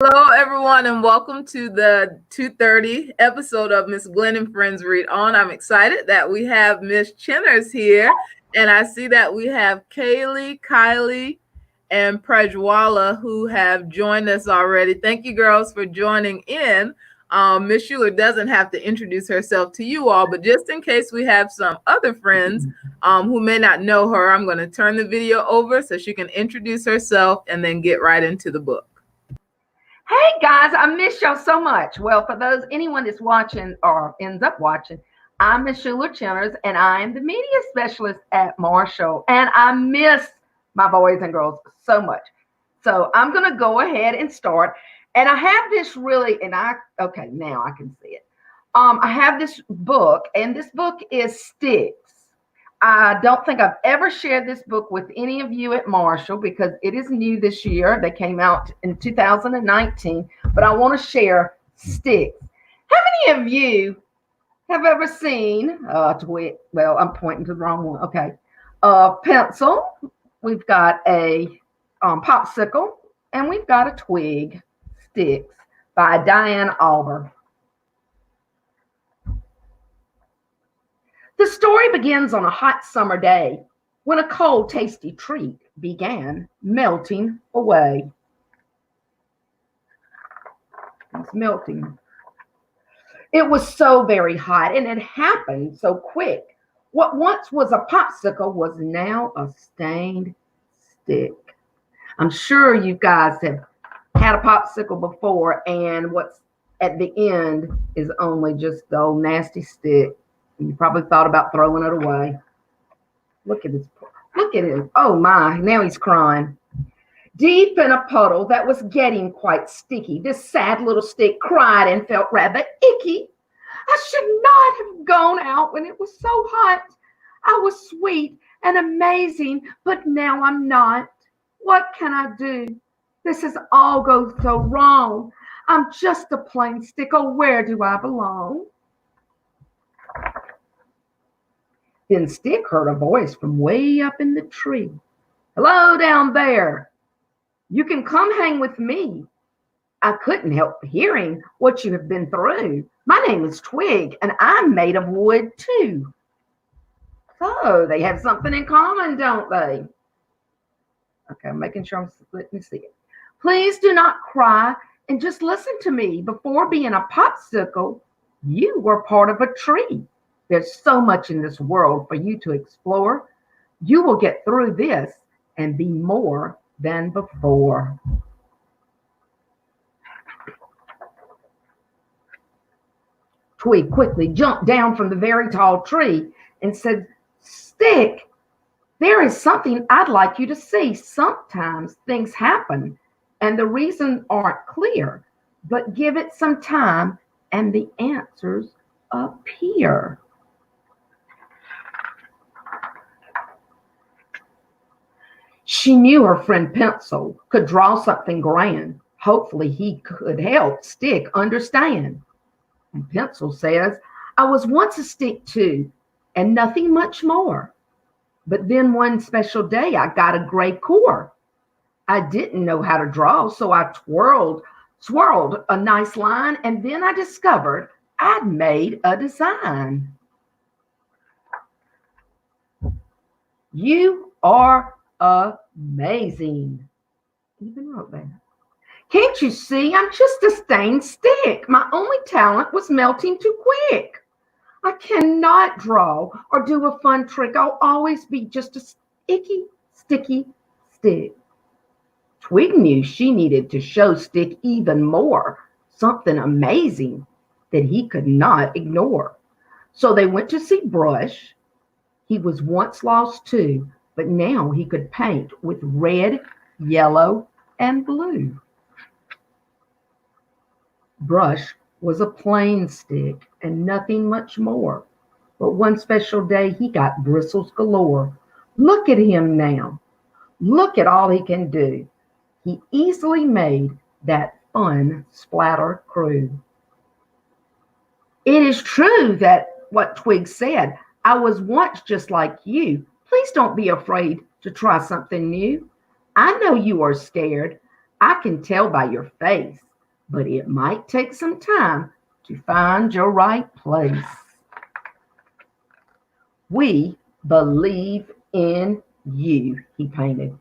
Hello, everyone, and welcome to the 2:30 episode of Miss Glen and Friends Read On. I'm excited that we have Miss Chinners here, and I see that we have Kaylee, Kylie, and Prajwala who have joined us already. Thank you, girls, for joining in. Miss Schuler doesn't have to introduce herself to you all, but just in case we have some other friends who may not know her, I'm going to turn the video over so she can introduce herself and then get right into the book. Hey guys, I miss y'all so much. Well, for those anyone that's watching or ends up watching, I'm Miss Schuler Chenners, and I am the media specialist at Marshall. And I miss my boys and girls so much. So I'm gonna go ahead and start. And I have this really, okay, now I can see it. I have this book, and this book is Sticks. I don't think I've ever shared this book with any of you at Marshall because it is new this year. They came out in 2019, but I want to share Sticks. How many of you have ever seen a twig? Well, I'm pointing to the wrong one. Okay. A pencil. We've got a popsicle, and we've got a twig. Sticks by Diane Alber. The story begins on a hot summer day when a cold, tasty treat began melting away. It's melting. It was so very hot and it happened so quick. What once was a popsicle was now a stained stick. I'm sure you guys have had a popsicle before, and what's at the end is only just the old nasty stick. You probably thought about throwing it away. Look at this. Look at him. Oh my, now he's crying. Deep in a puddle that was getting quite sticky, this sad little stick cried and felt rather icky. I should not have gone out when it was so hot. I was sweet and amazing, but now I'm not. What can I do? This has all gone so wrong. I'm just a plain stick. Oh, where do I belong? Then Stick heard a voice from way up in the tree. Hello down there. You can come hang with me. I couldn't help hearing what you have been through. My name is Twig, and I'm made of wood too. So they have something in common, don't they? Okay, I'm making sure let me see it. Please do not cry and just listen to me. Before being a popsicle, you were part of a tree. There's so much in this world for you to explore. You will get through this and be more than before. Twig quickly jumped down from the very tall tree and said, Stick, there is something I'd like you to see. Sometimes things happen and the reasons aren't clear, but give it some time and the answers appear. She knew her friend Pencil could draw something grand. Hopefully he could help Stick understand. And Pencil says, I was once a stick too, and nothing much more. But then one special day I got a gray core. I didn't know how to draw, so I swirled a nice line, and then I discovered I'd made a design. You are amazing. Even wrote that. Can't you see I'm just a stained stick? My only talent was melting too quick. I cannot draw or do a fun trick. I'll always be just a sticky stick. Twig knew she needed to show Stick even more, something amazing that he could not ignore. So they went to see Brush. He was once lost too, but now he could paint with red, yellow, and blue. Brush was a plain stick and nothing much more. But one special day he got bristles galore. Look at him now. Look at all he can do. He easily made that fun splatter crew. It is true that what Twig said, I was once just like you. Please don't be afraid to try something new. I know you are scared. I can tell by your face, but it might take some time to find your right place. We believe in you, he painted.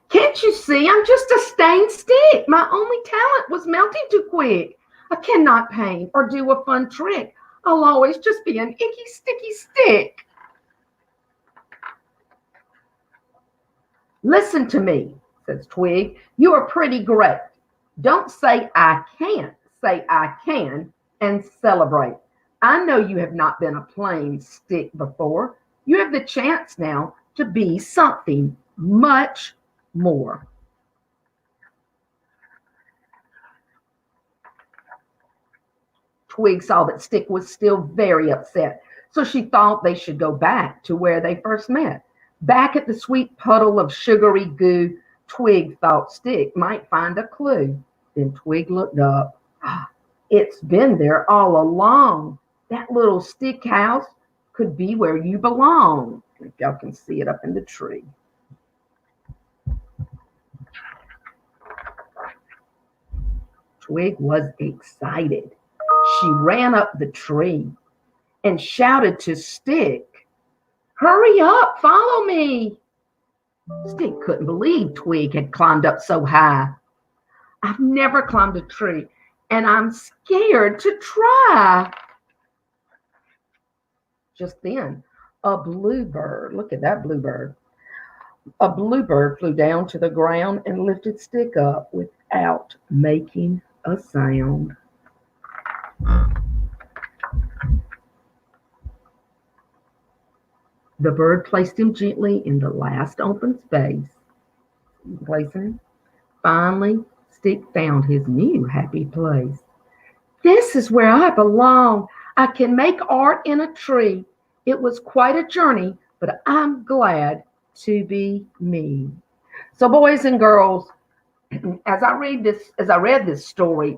Can't you see I'm just a stained stick? My only talent was melting too quick. I cannot paint or do a fun trick. I'll always just be an icky, sticky stick. Listen to me, says Twig. You are pretty great. Don't say I can't, say I can and celebrate. I know you have not been a plain stick before. You have the chance now to be something much more. Twig saw that Stick was still very upset, so she thought they should go back to where they first met. Back at the sweet puddle of sugary goo, Twig thought Stick might find a clue. Then Twig looked up. Ah, it's been there all along. That little stick house could be where you belong. If y'all can see it up in the tree. Twig was excited. She ran up the tree and shouted to Stick, hurry up, follow me. Stick couldn't believe Twig had climbed up so high. I've never climbed a tree, and I'm scared to try. Just then, a bluebird, look at that bluebird, a bluebird flew down to the ground and lifted Stick up without making a sound. The bird placed him gently in the last open space. Placing. Finally, Stick found his new happy place. This is where I belong. I can make art in a tree. It was quite a journey, but I'm glad to be me. So, boys and girls, as I read this story,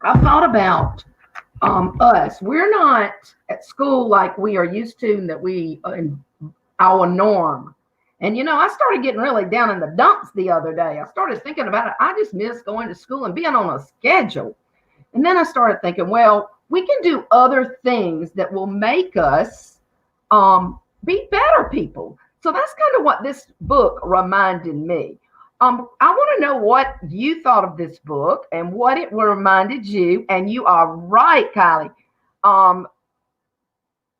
I thought about us. We're not at school like we are used to, and that we in our norm. And I started getting really down in the dumps the other day. I started thinking about it. I just miss going to school and being on a schedule. And then I started thinking, well, we can do other things that will make us be better people. So that's kind of what this book reminded me. I want to know what you thought of this book and what it reminded you. And you are right, Kylie.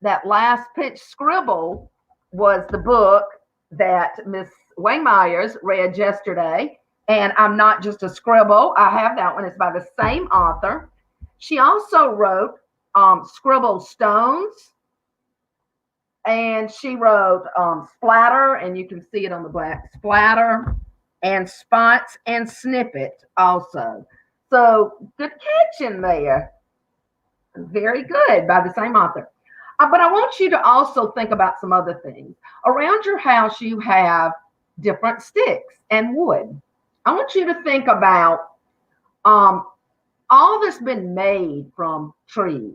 That last pitch scribble was the book that Miss Waymeyers read yesterday. And I'm not just a scribble. I have that one. It's by the same author. She also wrote Scribble Stones. And she wrote Splatter, and you can see it on the back, Splatter, and Spots and Snippet also. So good catch in there. Very good, by the same author. But I want you to also think about some other things. Around your house, you have different sticks and wood. I want you to think about all that's been made from trees.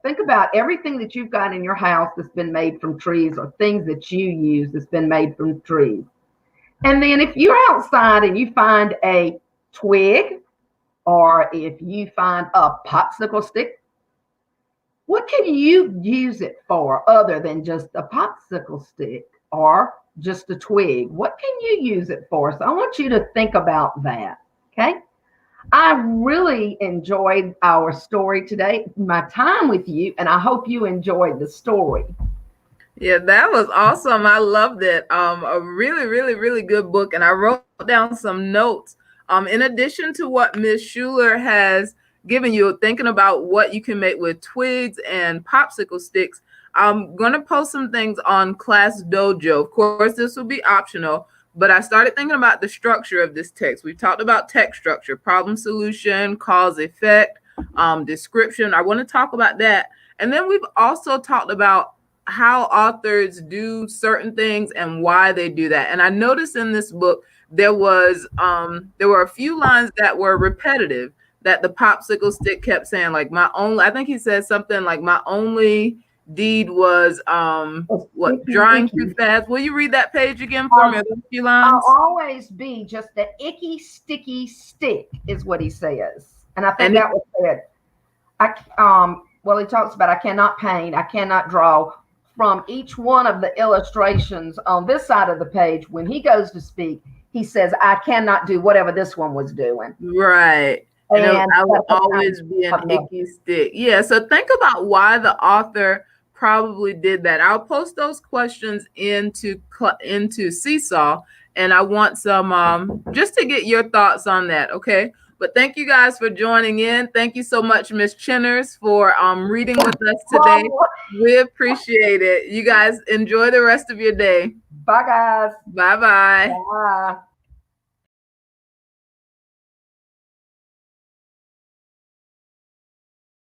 Think about everything that you've got in your house that's been made from trees, or things that you use that's been made from trees. And then if you're outside and you find a twig, or if you find a popsicle stick, what can you use it for other than just a popsicle stick or just a twig? What can you use it for? So I want you to think about that. Okay. I really enjoyed our story today, my time with you, and I hope you enjoyed the story. Yeah, that was awesome. I loved it. A really, really, really good book. And I wrote down some notes. In addition to what Miss Schuler has given you, thinking about what you can make with twigs and popsicle sticks, I'm going to post some things on Class Dojo. Of course, this will be optional, but I started thinking about the structure of this text. We talked about text structure, problem solution, cause effect, description. I want to talk about that. And then we've also talked about how authors do certain things and why they do that. And I noticed in this book, there were a few lines that were repetitive, that the popsicle stick kept saying, like, my only, I think he said something like, my only deed was It's what, icky, drying too icky. fast. Will you read that page again for me? Um, Are those few I'll lines? always be just the icky, sticky stick, is what he says. And I think And it, that was said. Well, he talks about I cannot paint, I cannot draw. From each one of the illustrations on this side of the page, when he goes to speak, he says, I cannot do whatever this one was doing. right. And And I will that's what always be an I'm not. icky stick. Yeah. So think about why the author probably did that. I'll post those questions into Seesaw, and I want some just to get your thoughts on that. Okay. But thank you guys for joining in. Thank you so much, Miss Chinners, for reading with us today. We appreciate it. You guys enjoy the rest of your day. Bye, guys. Bye bye. Bye.